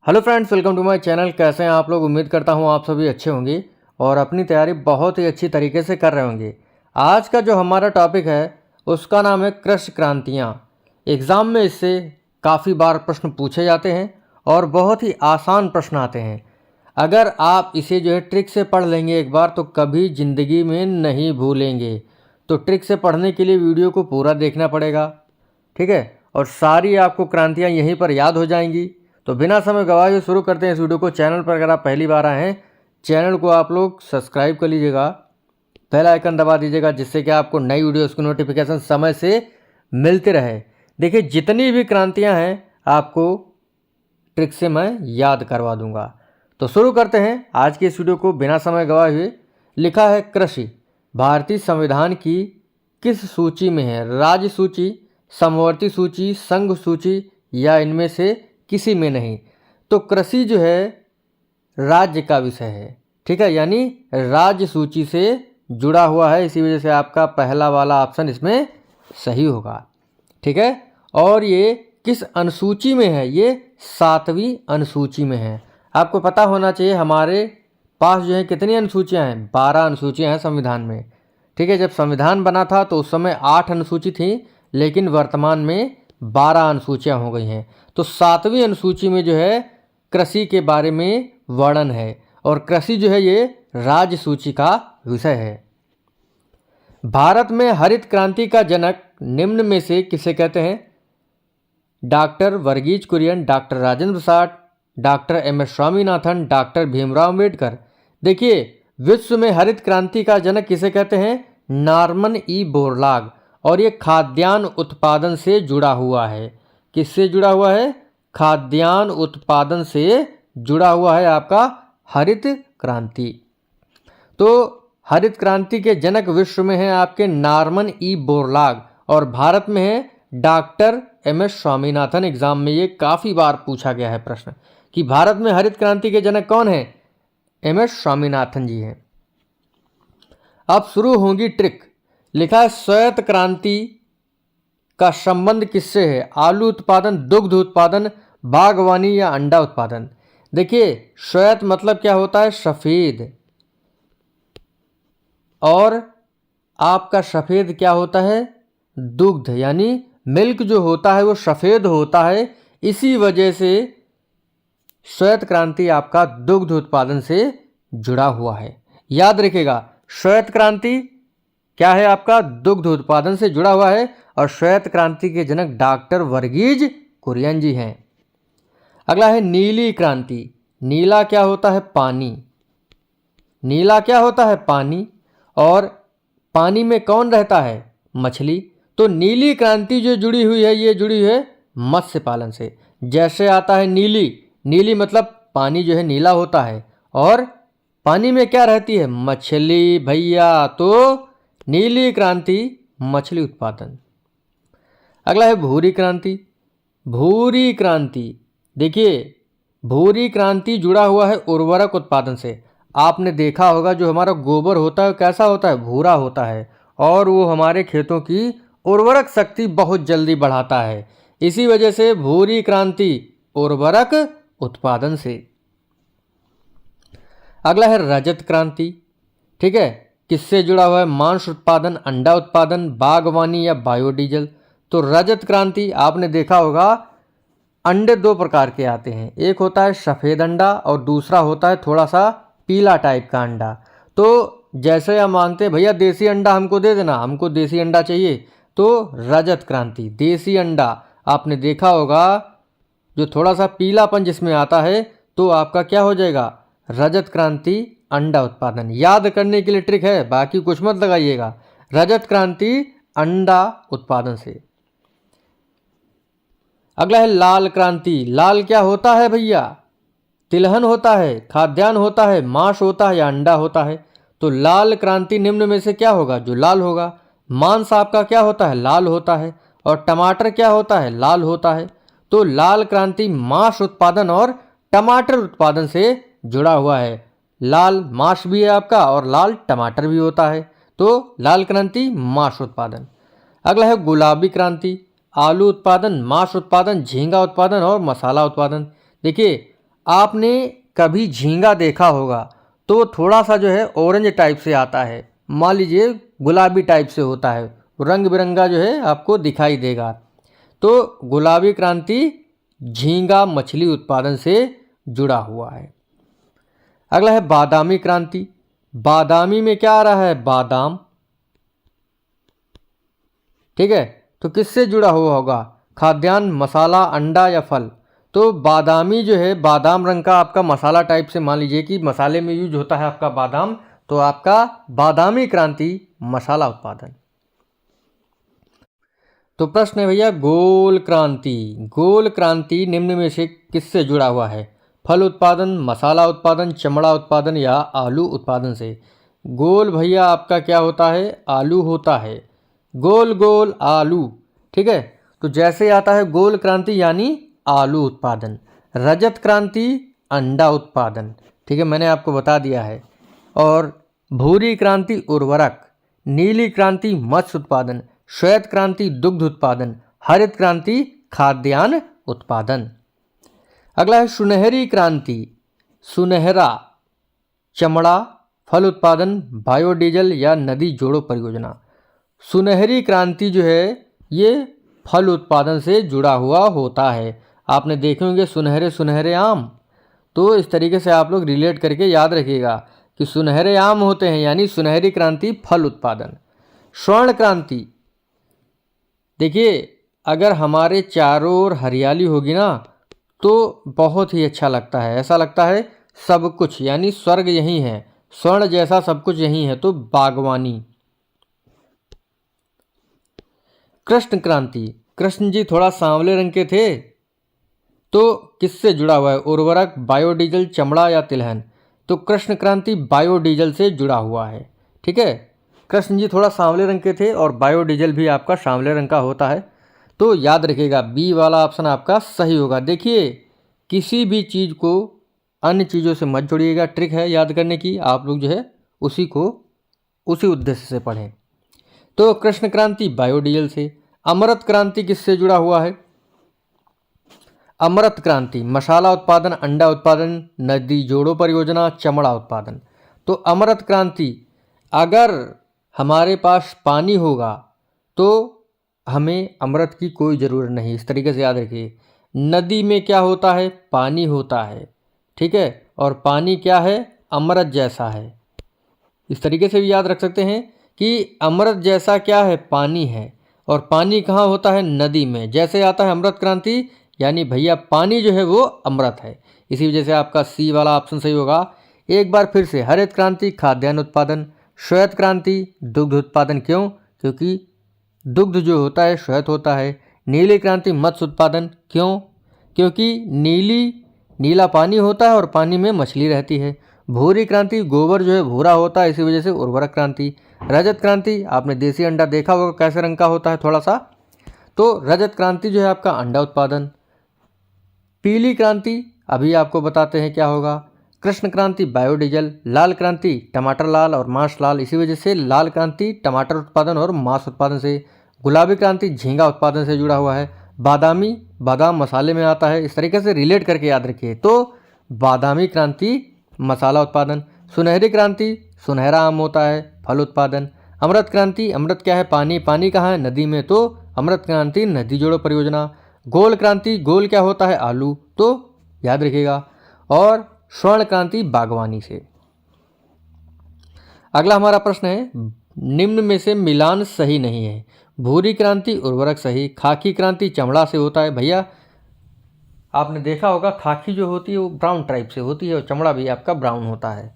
Hello friends, welcome to my channel. कैसे हैं आप लोग? उम्मीद करता हूं आप सभी अच्छे होंगे और अपनी तैयारी बहुत ही अच्छी तरीके से कर रहे होंगे। आज का जो हमारा टॉपिक है उसका नाम है कृषि क्रांतियाँ। एग्ज़ाम में इससे काफ़ी बार प्रश्न पूछे जाते हैं और बहुत ही आसान प्रश्न आते हैं। अगर आप इसे जो है ट्रिक से पढ़ लेंगे एक बार तो कभी ज़िंदगी में नहीं भूलेंगे। तो ट्रिक से पढ़ने के लिए वीडियो को पूरा देखना पड़ेगा, ठीक है? और सारी आपको क्रांतियाँ यहीं पर याद हो जाएंगी। तो बिना समय गवाए हुए शुरू करते हैं इस वीडियो को। चैनल पर अगर आप पहली बार आए हैं, चैनल को आप लोग सब्सक्राइब कर लीजिएगा, बेल आइकन दबा दीजिएगा, जिससे कि आपको नई वीडियोस की नोटिफिकेशन समय से मिलते रहे। देखिए, जितनी भी क्रांतियां हैं आपको ट्रिक से मैं याद करवा दूंगा। तो शुरू करते हैं आज की इस वीडियो को बिना समय गवाए हुए। लिखा है, कृषि भारतीय संविधान की किस सूची में है? राज्य सूची, समवर्ती सूची, संघ सूची या इनमें से किसी में नहीं। तो कृषि जो है राज्य का विषय है, ठीक है, यानी राज्य सूची से जुड़ा हुआ है। इसी वजह से आपका पहला वाला ऑप्शन इसमें सही होगा, ठीक है। और ये किस अनुसूची में है? ये 7वीं अनुसूची में है। आपको पता होना चाहिए हमारे पास जो है कितनी अनुसूचियां हैं? 12 अनुसूचियां हैं संविधान में, ठीक है। जब संविधान बना था तो उस समय 8 अनुसूची थी, लेकिन वर्तमान में 12 अनुसूचियां हो गई हैं। तो 7वीं अनुसूची में जो है कृषि के बारे में वर्णन है और कृषि जो है ये राज्य सूची का विषय है। भारत में हरित क्रांति का जनक निम्न में से किसे कहते हैं? Doctor Verghese Kurien, doctor Rajendra Prasad, doctor MS. Swaminathan, doctor Bhimrao Ambedkar. देखिए, विश्व में हरित क्रांति का जनक किसे कहते हैं? Norman E Borlaug. और ये खाद्यान्न उत्पादन से जुड़ा हुआ है। किससे जुड़ा हुआ है? खाद्यान्न उत्पादन से जुड़ा हुआ है आपका हरित क्रांति। तो हरित क्रांति के जनक विश्व में है आपके नॉर्मन ई बोरलॉग और भारत में है डॉक्टर एम.एस. स्वामीनाथन। एग्जाम में ये काफ़ी बार पूछा गया है प्रश्न कि भारत में हरित क्रांति के जनक कौन है? एम.एस. स्वामीनाथन जी हैं। अब शुरू होगी ट्रिक। लिखा है, श्वेत क्रांति का संबंध किससे है? आलू उत्पादन, दुग्ध उत्पादन, बागवानी या अंडा उत्पादन। देखिए, श्वेत मतलब क्या होता है? सफ़ेद। और आपका सफ़ेद क्या होता है? दुग्ध, यानी मिल्क जो होता है वो सफ़ेद होता है। इसी वजह से श्वेत क्रांति आपका दुग्ध उत्पादन से जुड़ा हुआ है। याद रखिएगा, श्वेत क्रांति क्या है आपका? दुग्ध उत्पादन से जुड़ा हुआ है और श्वेत क्रांति के जनक डॉक्टर वर्गीज कुरियन जी हैं। अगला है नीली क्रांति। नीला क्या होता है? पानी। नीला क्या होता है? पानी। और पानी में कौन रहता है? मछली। तो नीली क्रांति जो जुड़ी हुई है ये जुड़ी हुई है मत्स्य पालन से। जैसे आता है नीली, नीली मतलब पानी जो है नीला होता है और पानी में क्या रहती है? मछली भैया। तो नीली क्रांति मछली उत्पादन। अगला है भूरी क्रांति। भूरी क्रांति, देखिए, भूरी क्रांति जुड़ा हुआ है उर्वरक उत्पादन से। आपने देखा होगा जो हमारा गोबर होता है कैसा होता है? भूरा होता है और वो हमारे खेतों की उर्वरक शक्ति बहुत जल्दी बढ़ाता है। इसी वजह से भूरी क्रांति उर्वरक उत्पादन से। अगला है रजत क्रांति, ठीक है। किससे जुड़ा हुआ है? मांस उत्पादन, अंडा उत्पादन, बागवानी या बायोडीजल। तो रजत क्रांति आपने देखा होगा अंडे 2 प्रकार के आते हैं। एक होता है सफ़ेद अंडा और दूसरा होता है थोड़ा सा पीला टाइप का अंडा। तो जैसे हम मांगते हैं भैया देसी अंडा हमको दे देना, हमको देसी अंडा चाहिए, तो रजत क्रांति देसी अंडा आपने देखा होगा जो थोड़ा सा पीलापन जिसमें आता है तो आपका क्या हो जाएगा? रजत क्रांति अंडा उत्पादन। याद करने के लिए ट्रिक है, बाकी कुछ मत लगाइएगा। रजत क्रांति अंडा उत्पादन से। अगला है लाल क्रांति। लाल क्या होता है भैया? तिलहन होता है, खाद्यान्न होता है, मांस होता है या अंडा होता है। तो लाल क्रांति निम्न में से क्या होगा? जो लाल होगा। मांस आपका क्या होता है? लाल होता है। और टमाटर क्या होता है? लाल होता है। तो लाल क्रांति मांस उत्पादन और टमाटर उत्पादन से जुड़ा हुआ है। लाल मांस भी है आपका और लाल टमाटर भी होता है। तो लाल क्रांति मांस उत्पादन। अगला है गुलाबी क्रांति। आलू उत्पादन, मांस उत्पादन, झींगा उत्पादन और मसाला उत्पादन। देखिए, आपने कभी झींगा देखा होगा तो थोड़ा सा जो है ऑरेंज टाइप से आता है, मान लीजिए गुलाबी टाइप से होता है, रंग बिरंगा जो है आपको दिखाई देगा। तो गुलाबी क्रांति झींगा मछली उत्पादन से जुड़ा हुआ है। अगला है बादामी क्रांति। बादामी में क्या आ रहा है? बादाम। ठीक है, तो किससे जुड़ा हुआ होगा? खाद्यान्न, मसाला, अंडा या फल? तो बादामी जो है बादाम रंग का आपका मसाला टाइप से, मान लीजिए कि मसाले में यूज होता है आपका बादाम, तो आपका बादामी क्रांति मसाला उत्पादन। तो प्रश्न है भैया गोल क्रांति। गोल क्रांति निम्न में से किससे जुड़ा हुआ है? फल उत्पादन, मसाला उत्पादन, चमड़ा उत्पादन या आलू उत्पादन से? गोल भैया आपका क्या होता है? आलू होता है। गोल गोल आलू। ठीक है, तो जैसे आता है गोल क्रांति यानी आलू उत्पादन। रजत क्रांति अंडा उत्पादन। ठीक है, मैंने आपको बता दिया है। और भूरी क्रांति उर्वरक, नीली क्रांति मत्स्य उत्पादन, श्वेत क्रांति दुग्ध उत्पादन, हरित क्रांति खाद्यान्न उत्पादन। अगला है सुनहरी क्रांति। सुनहरा चमड़ा, फल उत्पादन, बायोडीजल या नदी जोड़ो परियोजना? सुनहरी क्रांति जो है ये फल उत्पादन से जुड़ा हुआ होता है। आपने देखे होंगे सुनहरे सुनहरे आम, तो इस तरीके से आप लोग रिलेट करके याद रखिएगा कि सुनहरे आम होते हैं, यानी सुनहरी क्रांति फल उत्पादन। स्वर्ण क्रांति, देखिए अगर हमारे चारों ओर हरियाली होगी ना तो बहुत ही अच्छा लगता है, ऐसा लगता है सब कुछ यानी स्वर्ग यहीं है, स्वर्ण जैसा सब कुछ यहीं है, तो बागवानी। कृष्ण क्रांति, कृष्ण जी थोड़ा सांवले रंग के थे, तो किससे जुड़ा हुआ है? उर्वरक, बायोडीजल, चमड़ा या तिलहन? तो कृष्ण क्रांति बायोडीजल से जुड़ा हुआ है। ठीक है, कृष्ण जी थोड़ा सांवले रंग के थे और बायोडीजल भी आपका सांवले रंग का होता है, तो याद रखिएगा बी वाला ऑप्शन आपका सही होगा। देखिए किसी भी चीज़ को अन्य चीज़ों से मत जोड़िएगा, ट्रिक है याद करने की, आप लोग जो है उसी को उसी उद्देश्य से पढ़ें। तो कृष्ण क्रांति बायोडीजल से। अमृत क्रांति किससे जुड़ा हुआ है? अमृत क्रांति मसाला उत्पादन, अंडा उत्पादन, नदी जोड़ो परियोजना, चमड़ा उत्पादन? तो अमृत क्रांति, अगर हमारे पास पानी होगा तो हमें अमृत की कोई ज़रूरत नहीं, इस तरीके से याद रखिए। नदी में क्या होता है? पानी होता है। ठीक है, और पानी क्या है? अमृत जैसा है। इस तरीके से भी याद रख सकते हैं कि अमृत जैसा क्या है? पानी है। और पानी कहाँ होता है? नदी में। जैसे आता है अमृत क्रांति यानी भैया पानी जो है वो अमृत है, इसी वजह से आपका सी वाला ऑप्शन सही होगा। एक बार फिर से, हरित क्रांति खाद्यान्न उत्पादन, श्वेत क्रांति दुग्ध उत्पादन। क्यों? क्योंकि दुग्ध जो होता है श्वेत होता है। नीली क्रांति मत्स्य उत्पादन। क्यों? क्योंकि नीला पानी होता है और पानी में मछली रहती है। भूरी क्रांति गोबर जो है भूरा होता है, इसी वजह से उर्वरक क्रांति। रजत क्रांति आपने देसी अंडा देखा होगा कैसे रंग का होता है थोड़ा सा, तो रजत क्रांति जो है आपका अंडा उत्पादन। पीली क्रांति अभी आपको बताते हैं क्या होगा। कृष्ण क्रांति बायोडीजल, लाल क्रांति टमाटर लाल और मांस लाल, इसी वजह से लाल क्रांति टमाटर उत्पादन और मांस उत्पादन से। गुलाबी क्रांति झींगा उत्पादन से जुड़ा हुआ है। बादामी बादाम मसाले में आता है, इस तरीके से रिलेट करके याद रखिए। तो बादामी क्रांति मसाला उत्पादन। सुनहरी क्रांति सुनहरा आम होता है, फल उत्पादन। अमृत क्रांति, अमृत क्या है? पानी, पानी कहाँ है? नदी में, तो अमृत क्रांति नदी जोड़ो परियोजना। गोल क्रांति, गोल क्या होता है? आलू, तो याद रखिएगा। और स्वर्ण क्रांति बागवानी से। अगला हमारा प्रश्न है, निम्न में से मिलान सही नहीं है। भूरी क्रांति उर्वरक सही, खाकी क्रांति चमड़ा से होता है। भैया आपने देखा होगा खाकी जो होती है वो ब्राउन टाइप से होती है और चमड़ा भी आपका ब्राउन होता है।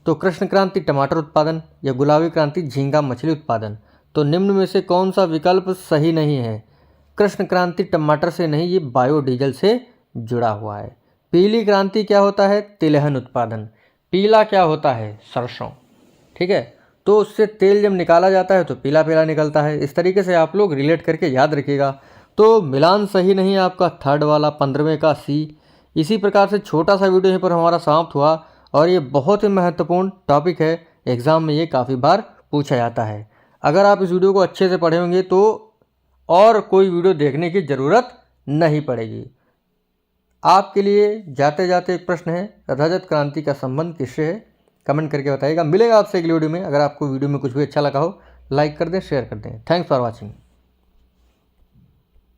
तो कृष्ण क्रांति टमाटर उत्पादन या गुलाबी क्रांति झींगा मछली उत्पादन? तो निम्न में से कौन सा विकल्प सही नहीं है? कृष्ण क्रांति टमाटर से नहीं, ये बायोडीजल से जुड़ा हुआ है। पीली क्रांति क्या होता है? तिलहन उत्पादन। पीला क्या होता है? सरसों। ठीक है, तो उससे तेल जब निकाला जाता है तो पीला पीला निकलता है। इस तरीके से आप लोग रिलेट करके याद रखिएगा। तो मिलान सही नहीं आपका थर्ड वाला 15वें का सी। इसी प्रकार से छोटा सा वीडियो यहाँ पर हमारा समाप्त हुआ और ये बहुत ही महत्वपूर्ण टॉपिक है, एग्ज़ाम में ये काफ़ी बार पूछा जाता है। अगर आप इस वीडियो को अच्छे से पढ़े होंगे तो और कोई वीडियो देखने की ज़रूरत नहीं पड़ेगी। आपके लिए जाते जाते एक प्रश्न है, रजत क्रांति का संबंध किससे है? कमेंट करके बताइएगा। मिलेगा आपसे अगली वीडियो में। अगर आपको वीडियो में कुछ भी अच्छा लगा हो लाइक कर दें, शेयर कर दें। Thanks for watching.